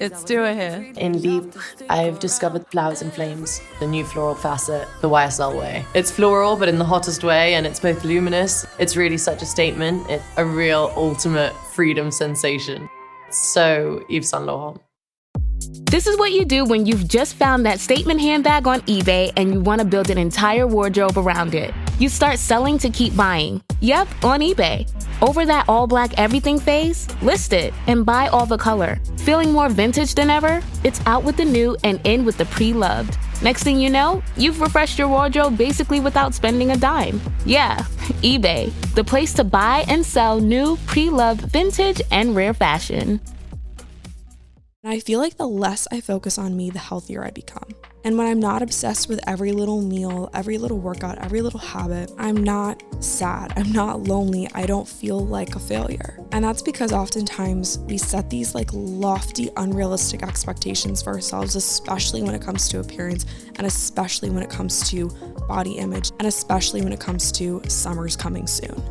It's Dua here. In Leap, I've discovered Flowers and Flames, the new floral facet, the YSL way. It's floral, but in the hottest way, and it's both luminous. It's really such a statement. It's a real ultimate freedom sensation. So Yves Saint Laurent. This is what you do when you've just found that statement handbag on eBay and you want to build an entire wardrobe around it. You start selling to keep buying. Yep, on eBay. Over that all-black everything phase? List it and buy all the color. Feeling more vintage than ever? It's out with the new and in with the pre-loved. Next thing you know, you've refreshed your wardrobe basically without spending a dime. Yeah, eBay, the place to buy and sell new, pre-loved, vintage, and rare fashion. And I feel like the less I focus on me, the healthier I become. And when I'm not obsessed with every little meal, every little workout, every little habit, I'm not sad. I'm not lonely. I don't feel like a failure. And that's because oftentimes we set these like lofty, unrealistic expectations for ourselves, especially when it comes to appearance, and especially when it comes to body image, and especially when it comes to summer's coming soon.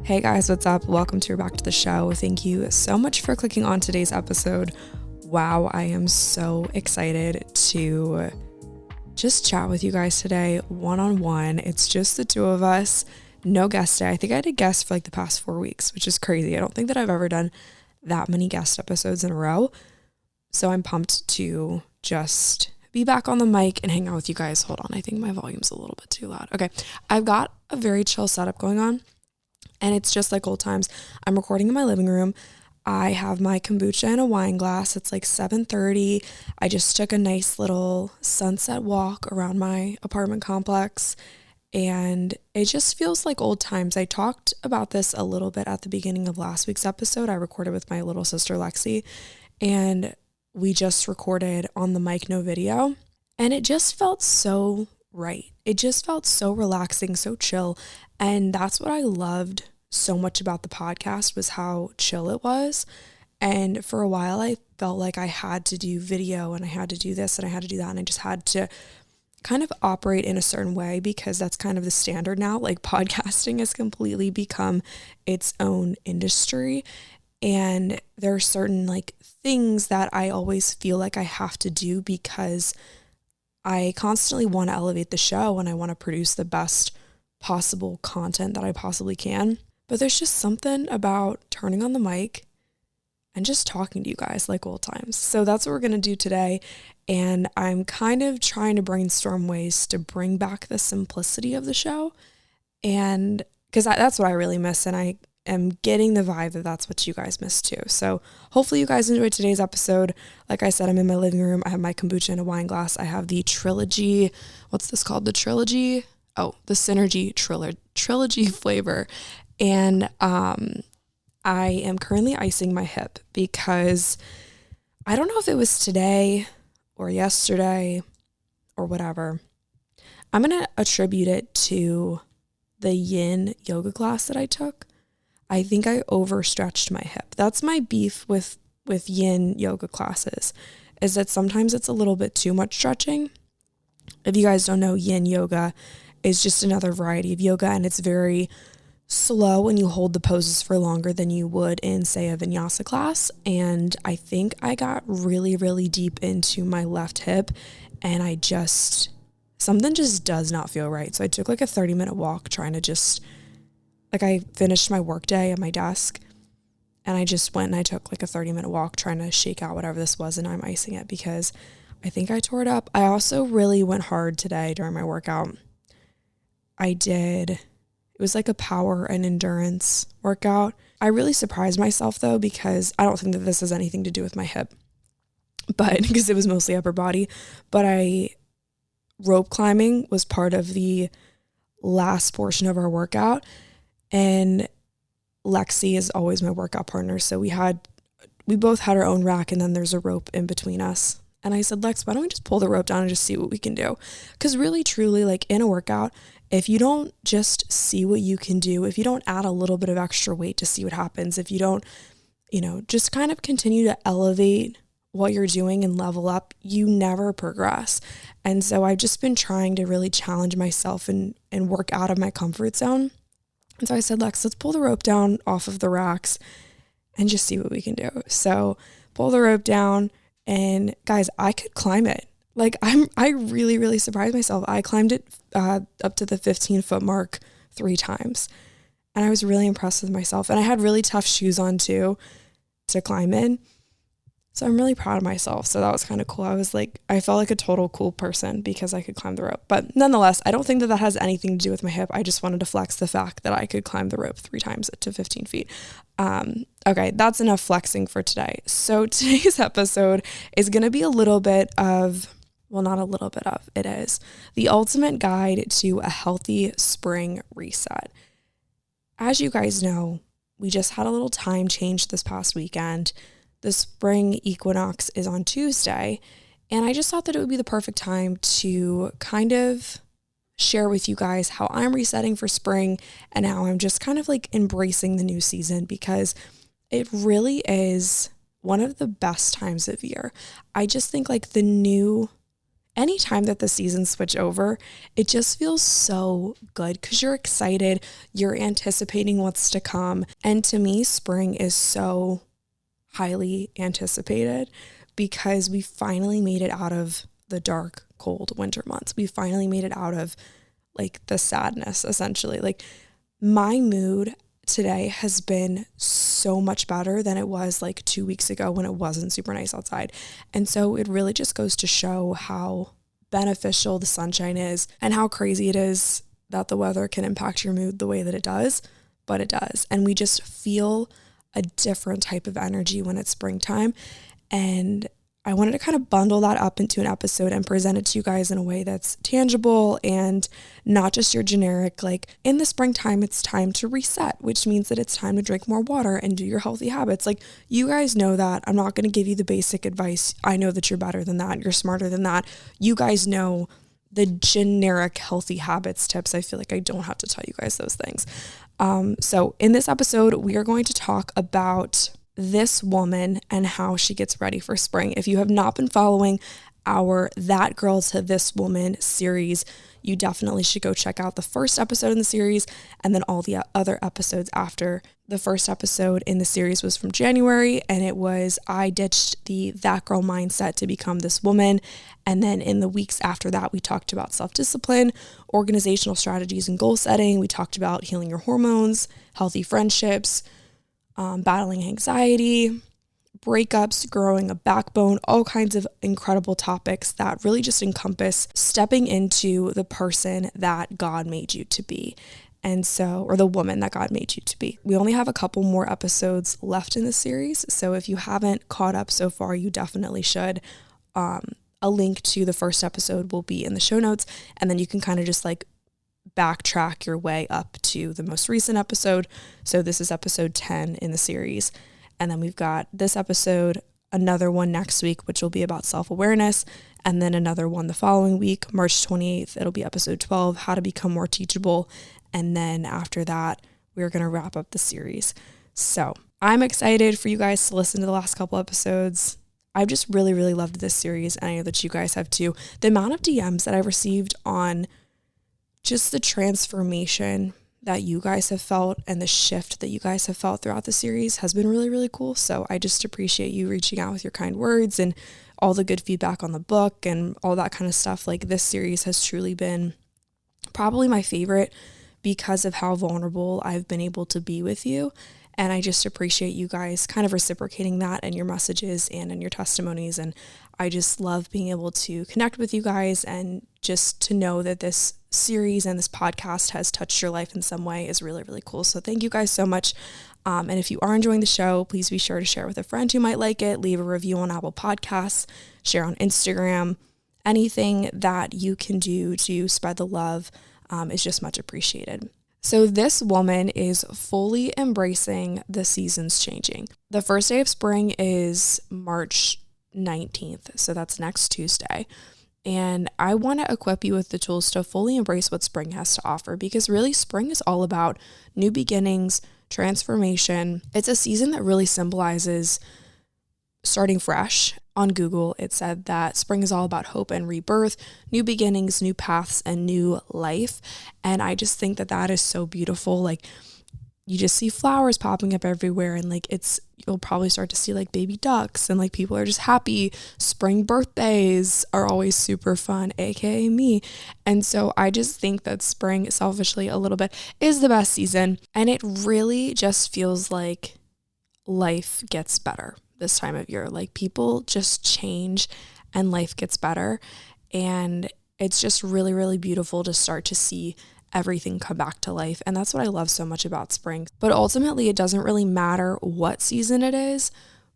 Hey guys, what's up? Welcome back to the show. Thank you so much for clicking on today's episode. Wow, I am so excited to just chat with you guys today, one-on-one. It's just the two of us, no guest today. I think I did guests for like the past 4 weeks, which is crazy. I don't think that I've ever done that many guest episodes in a row. So I'm pumped to just be back on the mic and hang out with you guys. Hold on, I think my volume's a little bit too loud. Okay, I've got a very chill setup going on. And it's just like old times. I'm recording in my living room. I have my kombucha in a wine glass. It's like 7:30. I just took a nice little sunset walk around my apartment complex. And it just feels like old times. I talked about this a little bit at the beginning of last week's episode. I recorded with my little sister, Lexi. And we just recorded on the mic, no video. And it just felt so right. It just felt so relaxing, so chill. And that's what I loved so much about the podcast, was how chill it was. And for a while I felt like I had to do video and I had to do this and I had to do that. And I just had to kind of operate in a certain way because that's kind of the standard now. Like podcasting has completely become its own industry. And there are certain like things that I always feel like I have to do because I constantly want to elevate the show and I want to produce the best possible content that I possibly can. But there's just something about turning on the mic and just talking to you guys like old times. So that's what we're going to do today. And I'm kind of trying to brainstorm ways to bring back the simplicity of the show. And because that's what I really miss. And I am getting the vibe that that's what you guys miss too. So hopefully you guys enjoyed today's episode. Like I said, I'm in my living room. I have my kombucha in a wine glass. I have the Trilogy. What's this called? The Trilogy? Oh, the Synergy Trilogy flavor. And I am currently icing my hip because I don't know if it was today or yesterday or whatever. I'm going to attribute it to the yin yoga class that I took. I think I overstretched my hip. That's my beef with yin yoga classes, is that sometimes it's a little bit too much stretching. If you guys don't know, yin yoga is just another variety of yoga, and it's very slow and you hold the poses for longer than you would in, say, a vinyasa class. And I think I got really, really deep into my left hip and something just does not feel right. So I took like a 30-minute walk trying to just, like, I finished my work day at my desk and I just went and I took like a 30-minute walk trying to shake out whatever this was, and I'm icing it because I think I tore it up. I also really went hard today during my workout. It was like a power and endurance workout. I really surprised myself though, because I don't think that this has anything to do with my hip, but because it was mostly upper body, but rope climbing was part of the last portion of our workout, and Lexi is always my workout partner. So we both had our own rack and then there's a rope in between us. And I said, Lex, why don't we just pull the rope down and just see what we can do? Because really, truly, like in a workout, if you don't just see what you can do, if you don't add a little bit of extra weight to see what happens, if you don't, just kind of continue to elevate what you're doing and level up, you never progress. And so I've just been trying to really challenge myself and work out of my comfort zone. And so I said, Lex, let's pull the rope down off of the racks and just see what we can do. So pull the rope down, and guys, I could climb it. Like I really, really surprised myself. I climbed it up to the 15-foot mark 3 times. And I was really impressed with myself. And I had really tough shoes on too to climb in. So I'm really proud of myself. So that was kind of cool. I felt like a total cool person because I could climb the rope. But nonetheless, I don't think that has anything to do with my hip. I just wanted to flex the fact that I could climb the rope 3 times to 15 feet. Okay, that's enough flexing for today. So today's episode is going to be a little bit of, well, not a little bit of, it is the ultimate guide to a healthy spring reset. As you guys know, we just had a little time change this past weekend. The spring equinox is on Tuesday, and I just thought that it would be the perfect time to kind of share with you guys how I'm resetting for spring and how I'm just kind of like embracing the new season, because it really is one of the best times of year. I just think like anytime that the seasons switch over, it just feels so good because you're excited, you're anticipating what's to come. And to me, spring is so highly anticipated because we finally made it out of the dark, cold winter months. We finally made it out of like the sadness, essentially. Like my mood today has been so much better than it was like 2 weeks ago when it wasn't super nice outside. And so it really just goes to show how beneficial the sunshine is and how crazy it is that the weather can impact your mood the way that it does, but it does. And we just feel a different type of energy when it's springtime. And I wanted to kind of bundle that up into an episode and present it to you guys in a way that's tangible and not just your generic, like in the springtime, it's time to reset, which means that it's time to drink more water and do your healthy habits. Like you guys know that. I'm not going to give you the basic advice. I know that you're better than that. You're smarter than that. You guys know the generic healthy habits tips. I feel like I don't have to tell you guys those things. So in this episode, we are going to talk about this woman and how she gets ready for spring. If you have not been following our That Girl to This Woman series, you definitely should go check out the first episode in the series and then all the other episodes after. The first episode in the series was from January, and it was I ditched the that girl mindset to become this woman. And then in the weeks after that, we talked about self-discipline, organizational strategies and goal setting. We talked about healing your hormones, healthy friendships, battling anxiety, breakups, growing a backbone, all kinds of incredible topics that really just encompass stepping into the person that God made you to be. And so, or the woman that God made you to be. We only have a couple more episodes left in the series. So if you haven't caught up so far, you definitely should. A link to the first episode will be in the show notes. And then you can kind of just like backtrack your way up to the most recent episode. So this is episode 10 in the series. And then we've got this episode, another one next week, which will be about self-awareness. And then another one the following week, March 28th, it'll be episode 12, how to become more teachable. And then after that, we're going to wrap up the series. So I'm excited for you guys to listen to the last couple episodes. I've just really, really loved this series. And I know that you guys have too. The amount of DMs that I've received on just the transformation that you guys have felt and the shift that you guys have felt throughout the series has been really, really cool. So I just appreciate you reaching out with your kind words and all the good feedback on the book and all that kind of stuff. Like this series has truly been probably my favorite because of how vulnerable I've been able to be with you. And I just appreciate you guys kind of reciprocating that in your messages and in your testimonies. And I just love being able to connect with you guys, and just to know that this series and this podcast has touched your life in some way is really, really cool. So thank you guys so much. And if you are enjoying the show, please be sure to share with a friend who might like it, leave a review on Apple Podcasts, share on Instagram. Anything that you can do to spread the love is just much appreciated. So this woman is fully embracing the seasons changing. The first day of spring is March 19th. So that's next Tuesday. And I want to equip you with the tools to fully embrace what spring has to offer, because really spring is all about new beginnings, transformation. It's a season that really symbolizes starting fresh on Google, it said that spring is all about hope and rebirth, new beginnings, new paths, and new life. And I just think that that is so beautiful. Like, you just see flowers popping up everywhere, and like you'll probably start to see like baby ducks, and like people are just happy. Spring birthdays are always super fun, aka me. And so I just think that spring, selfishly a little bit, is the best season, and it really just feels like life gets better this time of year. Like, people just change and life gets better, and it's just really, really beautiful to start to see everything come back to life. And that's what I love so much about spring. But ultimately, it doesn't really matter what season it is.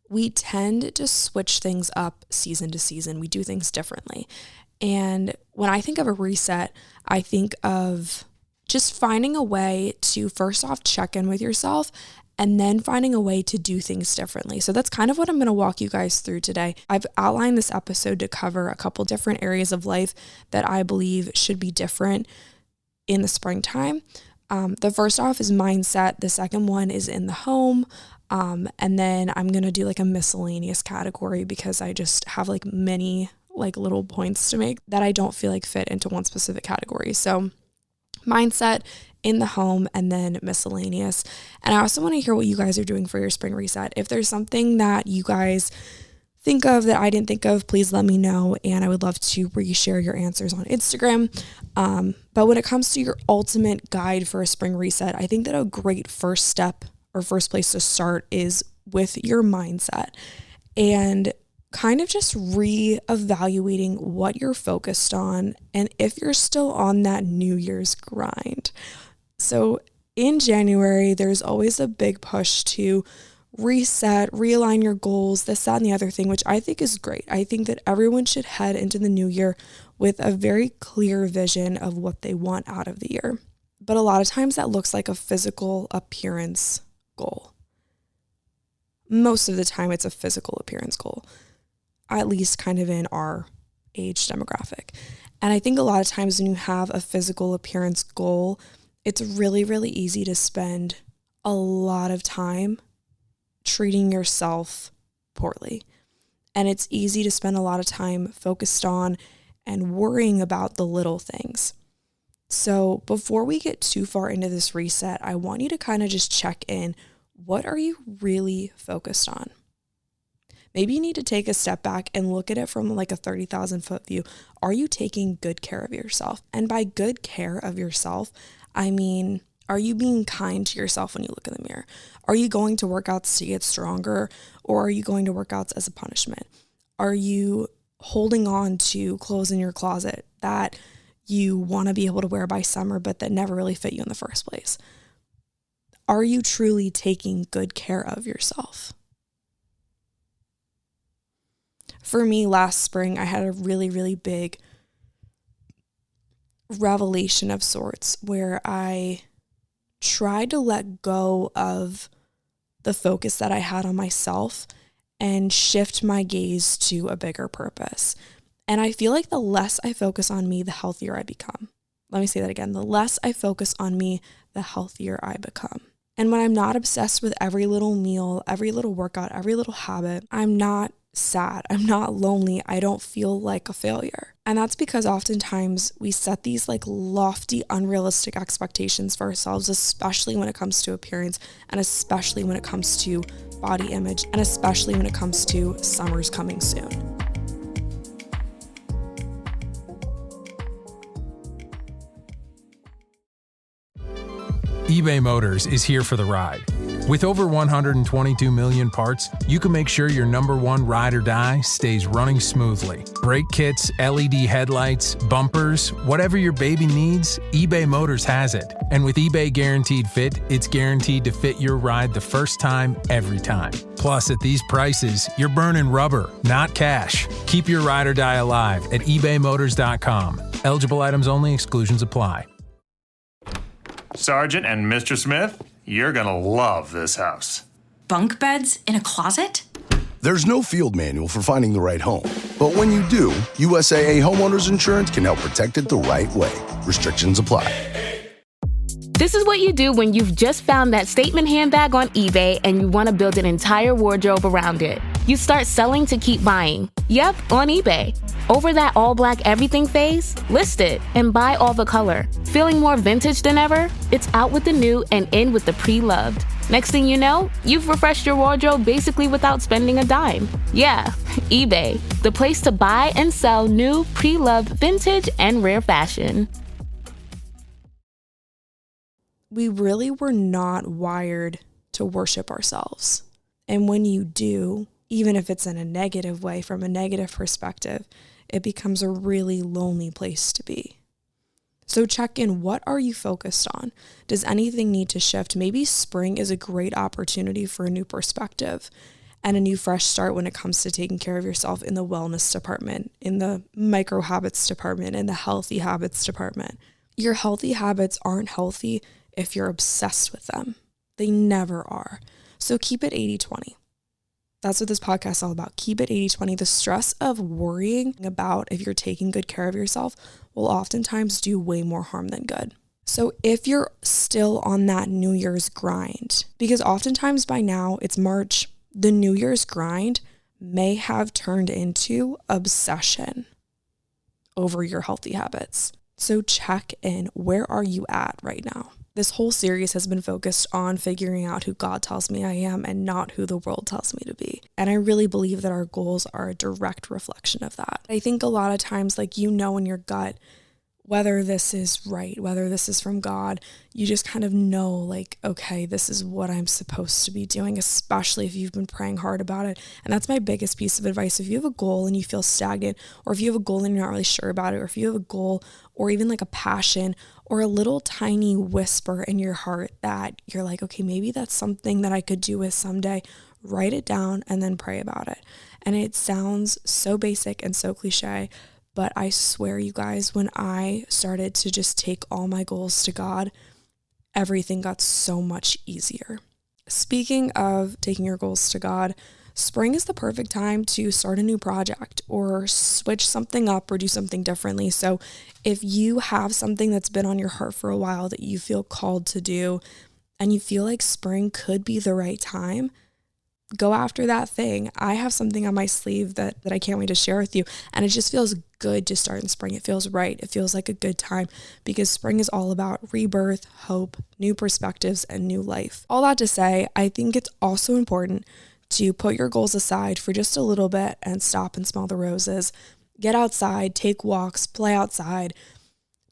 We tend to switch things up season to season. We do things differently. And when I think of a reset, I think of just finding a way to first off check in with yourself, and then finding a way to do things differently. So that's kind of what I'm going to walk you guys through today. I've outlined this episode to cover a couple different areas of life that I believe should be different in the springtime. The first off is mindset. The second one is in the home. And then I'm going to do like a miscellaneous category, because I just have like many like little points to make that I don't feel like fit into one specific category. So mindset, in the home, and then miscellaneous. And I also want to hear what you guys are doing for your spring reset. If there's something that you guys think of that I didn't think of, please let me know, and I would love to reshare your answers on Instagram. But when it comes to your ultimate guide for a spring reset, I think that a great first step or first place to start is with your mindset, and kind of just reevaluating what you're focused on and if you're still on that New Year's grind. So in January, there's always a big push to reset, realign your goals, this, that, and the other thing, which I think is great. I think that everyone should head into the new year with a very clear vision of what they want out of the year. But a lot of times that looks like a physical appearance goal. Most of the time it's a physical appearance goal, at least kind of in our age demographic. And I think a lot of times when you have a physical appearance goal, it's really, really easy to spend a lot of time treating yourself poorly. And it's easy to spend a lot of time focused on and worrying about the little things. So before we get too far into this reset, I want you to kind of just check in. What are you really focused on? Maybe you need to take a step back and look at it from like a 30,000 foot view. Are you taking good care of yourself? And by good care of yourself, I mean, are you being kind to yourself when you look in the mirror? Are you going to workouts to get stronger, or are you going to workouts as a punishment? Are you holding on to clothes in your closet that you want to be able to wear by summer, but that never really fit you in the first place? Are you truly taking good care of yourself? For me, last spring, I had a really, really big revelation of sorts where I tried to let go of the focus that I had on myself and shift my gaze to a bigger purpose. And I feel like the less I focus on me, the healthier I become. Let me say that again. The less I focus on me, the healthier I become. And when I'm not obsessed with every little meal, every little workout, every little habit, I'm not sad. I'm not lonely. I don't feel like a failure. And that's because oftentimes we set these like lofty, unrealistic expectations for ourselves, especially when it comes to appearance, and especially when it comes to body image, and especially when it comes to summer's coming soon. eBay Motors is here for the ride. With over 122 million parts, you can make sure your number one ride or die stays running smoothly. Brake kits, LED headlights, bumpers, whatever your baby needs, eBay Motors has it. And with eBay Guaranteed Fit, it's guaranteed to fit your ride the first time, every time. Plus, at these prices, you're burning rubber, not cash. Keep your ride or die alive at ebaymotors.com. Eligible items only. Exclusions apply. Sergeant and Mr. Smith, you're gonna love this house. Bunk beds in a closet? There's no field manual for finding the right home. But when you do, USAA Homeowners Insurance can help protect it the right way. Restrictions apply. This is what you do when you've just found that statement handbag on eBay and you want to build an entire wardrobe around it. You start selling to keep buying. Yep, on eBay. Over that all black everything phase? List it and buy all the color. Feeling more vintage than ever? It's out with the new and in with the pre-loved. Next thing you know, you've refreshed your wardrobe basically without spending a dime. Yeah, eBay, the place to buy and sell new, pre-loved, vintage, and rare fashion. We really were not wired to worship ourselves. And when you do, even if it's in a negative way, from a negative perspective, it becomes a really lonely place to be. So check in. What are you focused on? Does anything need to shift? Maybe spring is a great opportunity for a new perspective and a new fresh start when it comes to taking care of yourself in the wellness department, in the micro habits department, in the healthy habits department. Your healthy habits aren't healthy if you're obsessed with them. They never are. So keep it 80-20. That's what this podcast is all about. Keep it 80-20. The stress of worrying about if you're taking good care of yourself will oftentimes do way more harm than good. So if you're still on that New Year's grind, because oftentimes by now it's March, the New Year's grind may have turned into obsession over your healthy habits. So check in. Where are you at right now? This whole series has been focused on figuring out who God tells me I am and not who the world tells me to be. And I really believe that our goals are a direct reflection of that. I think a lot of times, like, you know, in your gut, whether this is right, whether this is from God, you just kind of know, like, okay, this is what I'm supposed to be doing, especially if you've been praying hard about it. And that's my biggest piece of advice. If you have a goal and you feel stagnant, or if you have a goal and you're not really sure about it, or if you have a goal or even like a passion or a little tiny whisper in your heart that you're like, okay, maybe that's something that I could do with someday, write it down and then pray about it. And it sounds so basic and so cliche, but I swear, you guys, when I started to just take all my goals to God, everything got so much easier. Speaking of taking your goals to God, spring is the perfect time to start a new project or switch something up or do something differently. So if you have something that's been on your heart for a while that you feel called to do and you feel like spring could be the right time, go after that thing. I have something on my sleeve that I can't wait to share with you. And it just feels good to start in spring. It feels right. It feels like a good time because spring is all about rebirth, hope, new perspectives, and new life. All that to say, I think it's also important to put your goals aside for just a little bit and stop and smell the roses. Get outside, take walks, play outside,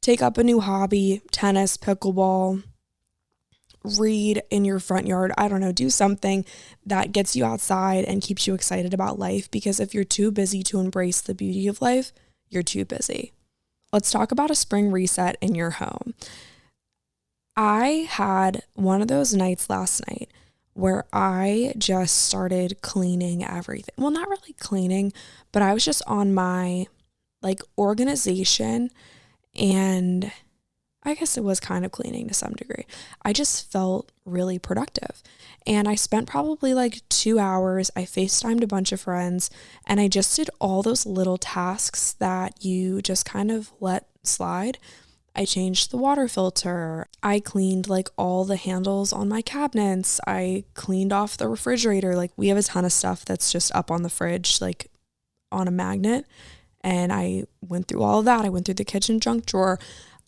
take up a new hobby, tennis, pickleball, read in your front yard. I don't know, do something that gets you outside and keeps you excited about life, because if you're too busy to embrace the beauty of life, you're too busy. Let's talk about a spring reset in your home. I had one of those nights last night where I just started cleaning everything. Well, not really cleaning, but I was just on my organization, and I guess it was kind of cleaning to some degree. I just felt really productive. And I spent probably 2 hours. I FaceTimed a bunch of friends, and I just did all those little tasks that you just kind of let slide. I changed the water filter. I cleaned all the handles on my cabinets. I cleaned off the refrigerator. We have a ton of stuff that's just up on the fridge, on a magnet. And I went through all of that. I went through the kitchen junk drawer.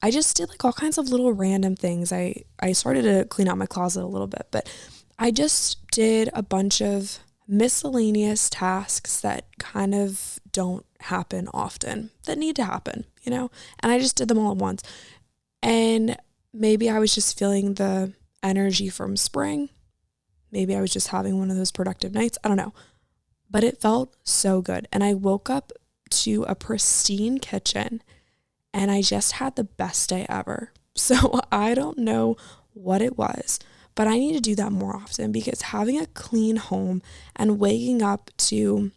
I just did all kinds of little random things. I started to clean out my closet a little bit, but I just did a bunch of miscellaneous tasks that kind of don't happen often, that need to happen, and I just did them all at once. And maybe I was just feeling the energy from spring. Maybe I was just having one of those productive nights. I don't know, but it felt so good. And I woke up to a pristine kitchen, and I just had the best day ever. So I don't know what it was, but I need to do that more often, because having a clean home and waking up to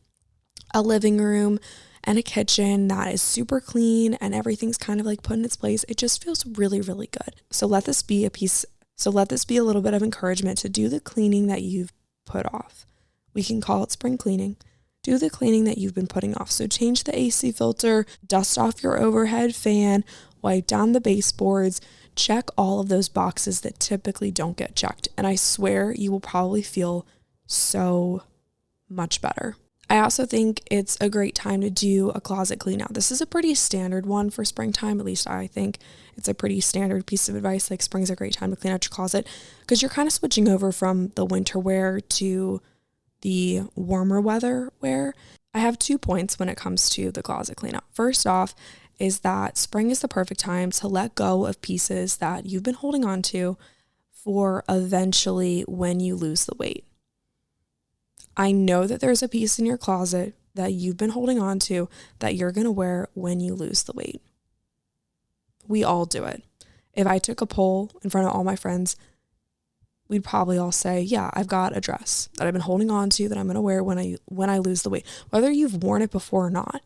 a living room and a kitchen that is super clean and everything's kind of put in its place, it just feels really, really good. So let this be a little bit of encouragement to do the cleaning that you've put off. We can call it spring cleaning. Do the cleaning that you've been putting off. So change the AC filter, dust off your overhead fan, wipe down the baseboards, check all of those boxes that typically don't get checked. And I swear you will probably feel so much better. I also think it's a great time to do a closet clean out. This is a pretty standard one for springtime, at least I think it's a pretty standard piece of advice. Like spring's a great time to clean out your closet because you're kind of switching over from the winter wear to the warmer weather wear. I have 2 points when it comes to the closet clean out. First off is that spring is the perfect time to let go of pieces that you've been holding on to for eventually when you lose the weight. I know that there's a piece in your closet that you've been holding on to that you're going to wear when you lose the weight. We all do it. If I took a poll in front of all my friends, we'd probably all say, yeah, I've got a dress that I've been holding on to that I'm going to wear when I lose the weight. Whether you've worn it before or not,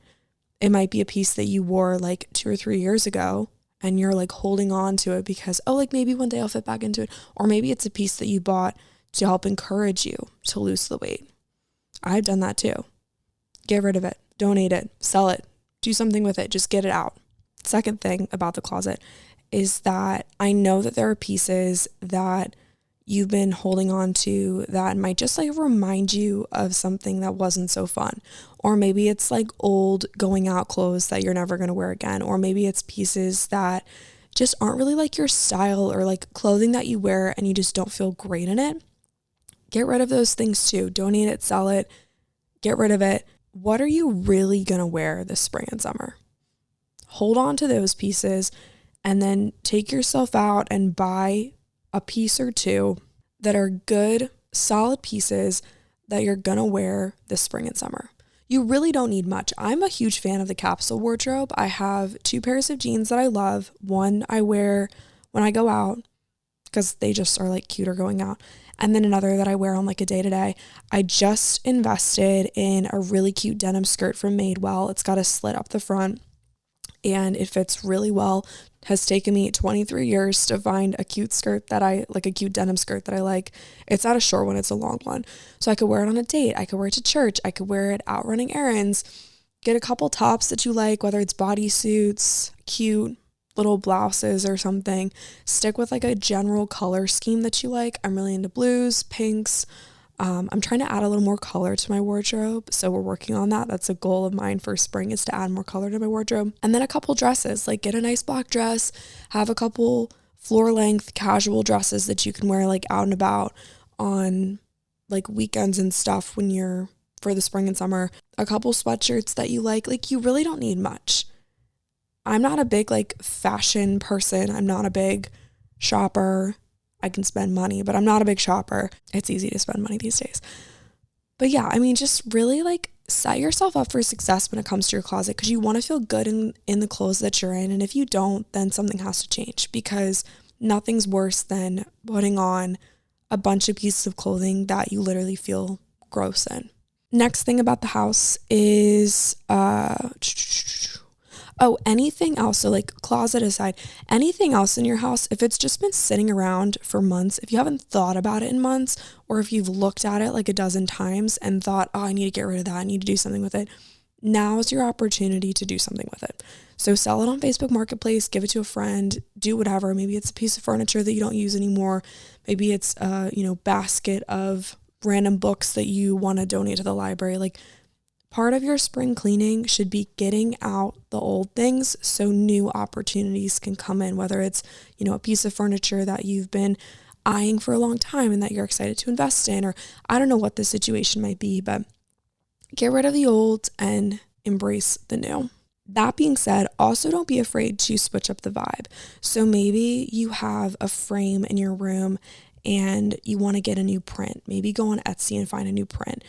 it might be a piece that you wore like 2 or 3 years ago and you're like holding on to it because, oh, like maybe one day I'll fit back into it. Or maybe it's a piece that you bought to help encourage you to lose the weight. I've done that too. Get rid of it, donate it, sell it, do something with it, just get it out. Second thing about the closet is that I know that there are pieces that you've been holding on to that might just like remind you of something that wasn't so fun. Or maybe it's like old going out clothes that you're never going to wear again. Or maybe it's pieces that just aren't really like your style or like clothing that you wear and you just don't feel great in it. Get rid of those things too. Donate it, sell it, get rid of it. What are you really going to wear this spring and summer? Hold on to those pieces and then take yourself out and buy a piece or two that are good, solid pieces that you're going to wear this spring and summer. You really don't need much. I'm a huge fan of the capsule wardrobe. I have 2 pairs of jeans that I love. One I wear when I go out because they just are like cuter going out. And then another that I wear on like a day-to-day. I just invested in a really cute denim skirt from Madewell. It's got a slit up the front and it fits really well. Has taken me 23 years to find a cute skirt that I like, a cute denim skirt that I like. It's not a short one, it's a long one. So I could wear it on a date. I could wear it to church. I could wear it out running errands. Get a couple tops that you like, whether it's bodysuits, cute little blouses or something. Stick with like a general color scheme that you like. I'm really into blues, pinks. I'm trying to add a little more color to my wardrobe, so we're working on that. That's a goal of mine for spring, is to add more color to my wardrobe. And then a couple dresses, like get a nice black dress, have a couple floor length casual dresses that you can wear like out and about on like weekends and stuff when you're for the spring and summer. A couple sweatshirts that you like you really don't need much. I'm not a big like fashion person. I'm not a big shopper. I can spend money, but I'm not a big shopper. It's easy to spend money these days. But yeah, I mean, just really like set yourself up for success when it comes to your closet because you want to feel good in the clothes that you're in. And if you don't, then something has to change because nothing's worse than putting on a bunch of pieces of clothing that you literally feel gross in. Next thing about the house is, anything else, so like closet aside, anything else in your house, if it's just been sitting around for months, if you haven't thought about it in months, or if you've looked at it like a dozen times and thought, oh, I need to get rid of that, I need to do something with it, now's your opportunity to do something with it. So sell it on Facebook Marketplace, give it to a friend, do whatever. Maybe it's a piece of furniture that you don't use anymore. Maybe it's a basket of random books that you want to donate to the library. Like, part of your spring cleaning should be getting out the old things so new opportunities can come in, whether it's, a piece of furniture that you've been eyeing for a long time and that you're excited to invest in, or I don't know what the situation might be, but get rid of the old and embrace the new. That being said, also don't be afraid to switch up the vibe. So maybe you have a frame in your room and you want to get a new print. Maybe go on Etsy and find a new print.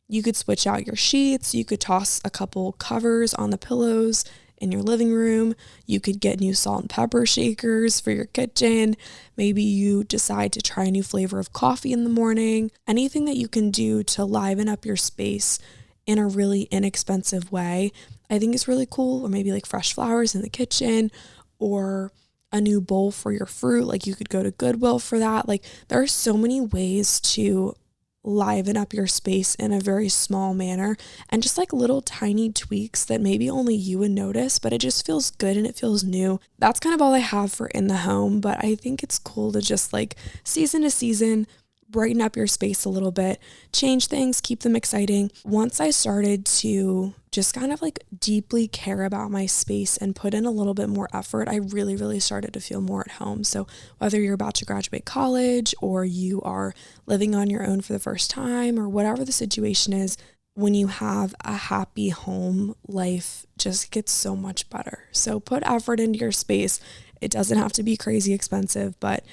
You could switch out your sheets. You could toss a couple covers on the pillows in your living room. You could get new salt and pepper shakers for your kitchen. Maybe you decide to try a new flavor of coffee in the morning. Anything that you can do to liven up your space in a really inexpensive way, I think is really cool. Or maybe like fresh flowers in the kitchen, or a new bowl for your fruit. Like you could go to Goodwill for that. Like there are so many ways to liven up your space in a very small manner, and just like little tiny tweaks that maybe only you would notice, but it just feels good and it feels new. That's kind of all I have for in the home, but I think it's cool to just like season to season brighten up your space a little bit, change things, keep them exciting. Once I started to just kind of like deeply care about my space and put in a little bit more effort, I really, really started to feel more at home. So whether you're about to graduate college or you are living on your own for the first time or whatever the situation is, when you have a happy home, life just gets so much better. So put effort into your space. It doesn't have to be crazy expensive, but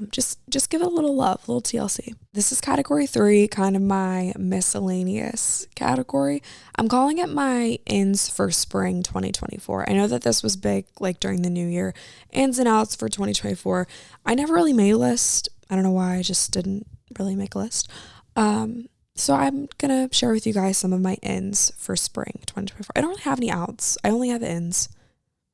just give it a little love, a little TLC. This is category 3, kind of my miscellaneous category. I'm calling it my ins for spring 2024. I know that this was big, like during the new year, ins and outs for 2024. I never really made a list. I don't know why, I just didn't really make a list. So I'm going to share with you guys some of my ins for spring 2024. I don't really have any outs. I only have ins.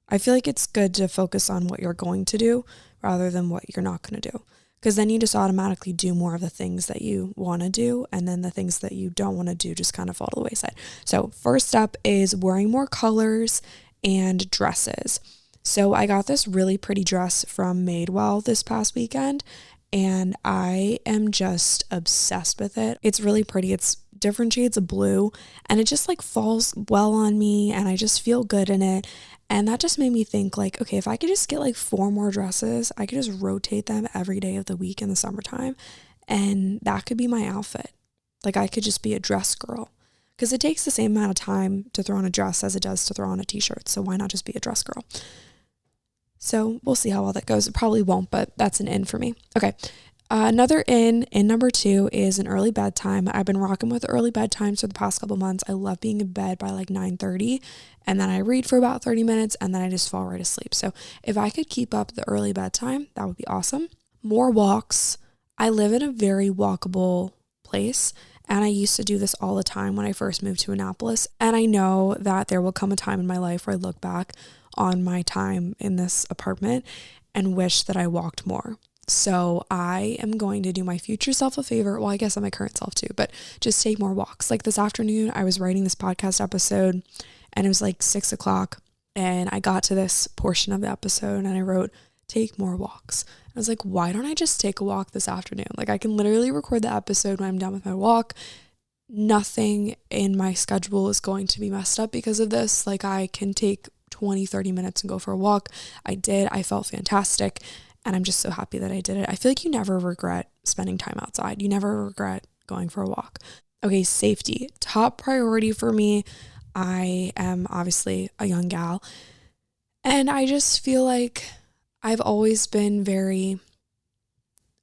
I feel like it's good to focus on what you're going to do rather than what you're not going to do, because then you just automatically do more of the things that you want to do, and then the things that you don't want to do just kind of fall to the wayside. So first up is wearing more colors and dresses. So I got this really pretty dress from Madewell this past weekend, and I am just obsessed with it. It's really pretty. It's different shades of blue, and it just like falls well on me, and I just feel good in it. And that just made me think like, okay, if I could just get like 4 more dresses, I could just rotate them every day of the week in the summertime, and that could be my outfit. Like I could just be a dress girl, because it takes the same amount of time to throw on a dress as it does to throw on a t-shirt. So why not just be a dress girl? So we'll see how well that goes. It probably won't, but that's an in for me. Okay. Another in number 2 is an early bedtime. I've been rocking with early bedtimes for the past couple months. I love being in bed by like 9:30, and then I read for about 30 minutes, and then I just fall right asleep. So if I could keep up the early bedtime, that would be awesome. More walks. I live in a very walkable place, and I used to do this all the time when I first moved to Annapolis. And I know that there will come a time in my life where I look back on my time in this apartment and wish that I walked more. So I am going to do my future self a favor. Well, I guess I'm my current self too, but just take more walks. Like this afternoon, I was writing this podcast episode, and it was like 6:00, and I got to this portion of the episode and I wrote, take more walks. I was like, why don't I just take a walk this afternoon? Like I can literally record the episode when I'm done with my walk. Nothing in my schedule is going to be messed up because of this. Like I can take 20-30 minutes and go for a walk. I did. I felt fantastic. And I'm just so happy that I did it. I feel like you never regret spending time outside. You never regret going for a walk. Okay, safety. Top priority for me. I am obviously a young gal, and I just feel like I've always been very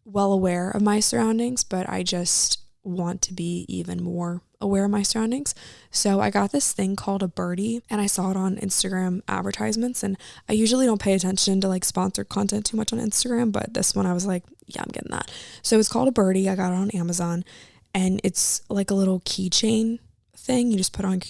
well aware of my surroundings, but I just want to be even more aware of my surroundings. So I got this thing called a birdie, and I saw it on Instagram advertisements, and I usually don't pay attention to like sponsored content too much on Instagram, but this one I was like, yeah, I'm getting that. So it's called a birdie. I got it on Amazon, and it's like a little keychain thing. You just put on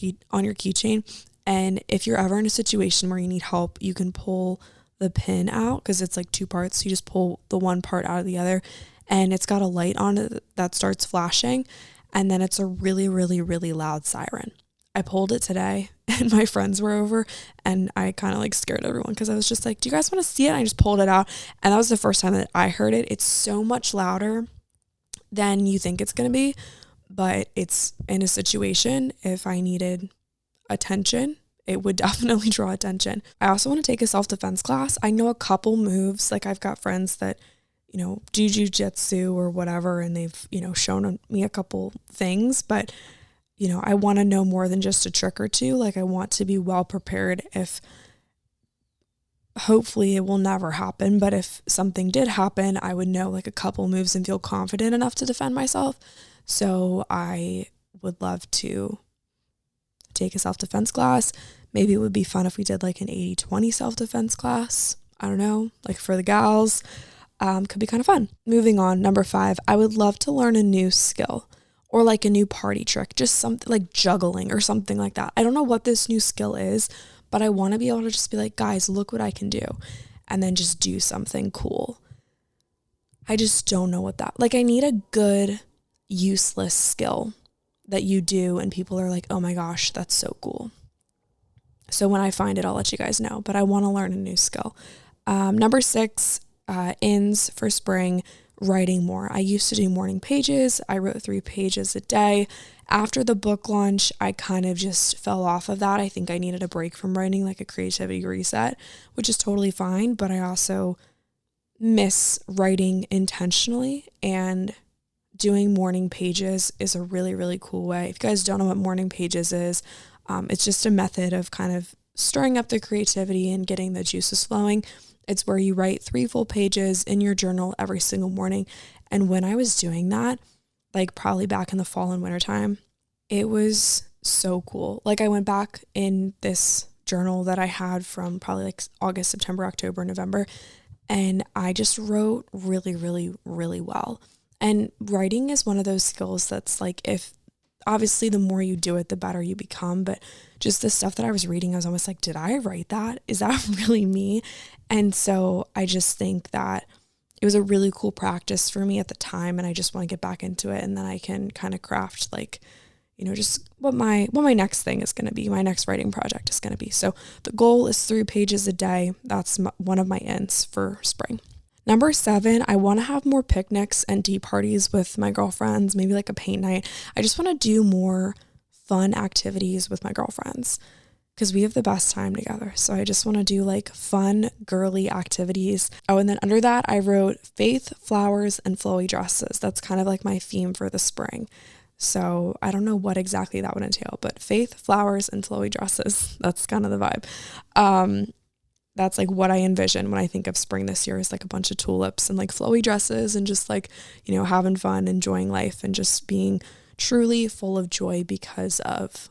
your keychain, and if you're ever in a situation where you need help, you can pull the pin out, because it's like 2 parts. So you just pull the one part out of the other, and it's got a light on it that starts flashing, and then it's a really, really, really loud siren. I pulled it today, and my friends were over, and I kind of like scared everyone, because I was just like, do you guys want to see it? And I just pulled it out, and that was the first time that I heard it. It's so much louder than you think it's going to be, but it's in a situation, if I needed attention, it would definitely draw attention. I also want to take a self-defense class. I know a couple moves. Like I've got friends that, you know, do jiu-jitsu or whatever, and they've, you know, shown me a couple things, but, you know, I want to know more than just a trick or two. Like I want to be well prepared if, hopefully it will never happen, but if something did happen, I would know like a couple moves and feel confident enough to defend myself. So I would love to take a self-defense class. Maybe it would be fun if we did like an 80-20 self-defense class. I don't know, like for the gals. Could be kind of fun. Moving on, number 5, I would love to learn a new skill or like a new party trick, just something like juggling or something like that. I don't know what this new skill is, but I want to be able to just be like, guys, look what I can do, and then just do something cool. I just don't know what that, like I need a good useless skill that you do and people are like, oh my gosh, that's so cool. So when I find it, I'll let you guys know, but I want to learn a new skill. Number 6, ins for spring, writing more. I used to do morning pages. I wrote 3 pages a day. After the book launch, I kind of just fell off of that. I think I needed a break from writing, like a creativity reset, which is totally fine. But I also miss writing intentionally, and doing morning pages is a really, really cool way. If you guys don't know what morning pages is, it's just a method of kind of stirring up the creativity and getting the juices flowing. It's where you write 3 full pages in your journal every single morning. And when I was doing that, like probably back in the fall and winter time, it was so cool. Like I went back in this journal that I had from probably like August, September, October, November, and I just wrote really, really, really well. And writing is one of those skills that's like, if obviously the more you do it, the better you become. But just the stuff that I was reading, I was almost like, did I write that? Is that really me? And so I just think that it was a really cool practice for me at the time. And I just want to get back into it. And then I can kind of craft like, you know, just what my next thing is going to be, my next writing project is going to be. So the goal is 3 pages a day. That's one of my ends for spring. Number 7, I want to have more picnics and tea parties with my girlfriends, maybe like a paint night. I just want to do more fun activities with my girlfriends because we have the best time together. So I just want to do like fun, girly activities. Oh, and then under that, I wrote faith, flowers, and flowy dresses. That's kind of like my theme for the spring. So I don't know what exactly that would entail, but faith, flowers, and flowy dresses. That's kind of the vibe. That's like what I envision when I think of spring this year, is like a bunch of tulips and like flowy dresses and just like, you know, having fun, enjoying life, and just being truly full of joy because of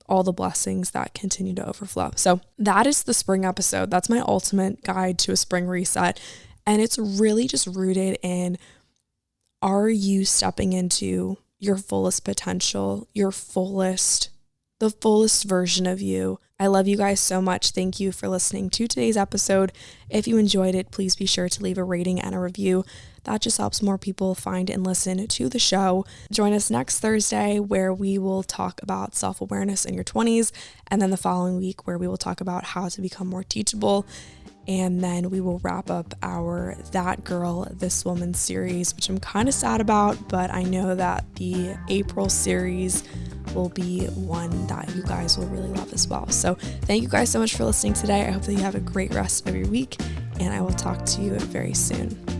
all the blessings that continue to overflow. So that is the spring episode. That's my ultimate guide to a spring reset. And it's really just rooted in, are you stepping into your fullest potential, the fullest version of you? I love you guys so much. Thank you for listening to today's episode. If you enjoyed it, please be sure to leave a rating and a review. That just helps more people find and listen to the show. Join us next Thursday where we will talk about self-awareness in your 20s, and then the following week where we will talk about how to become more teachable. And then we will wrap up our That Girl, This Woman series, which I'm kind of sad about, but I know that the April series will be one that you guys will really love as well. So thank you guys so much for listening today. I hope that you have a great rest of your week, and I will talk to you very soon.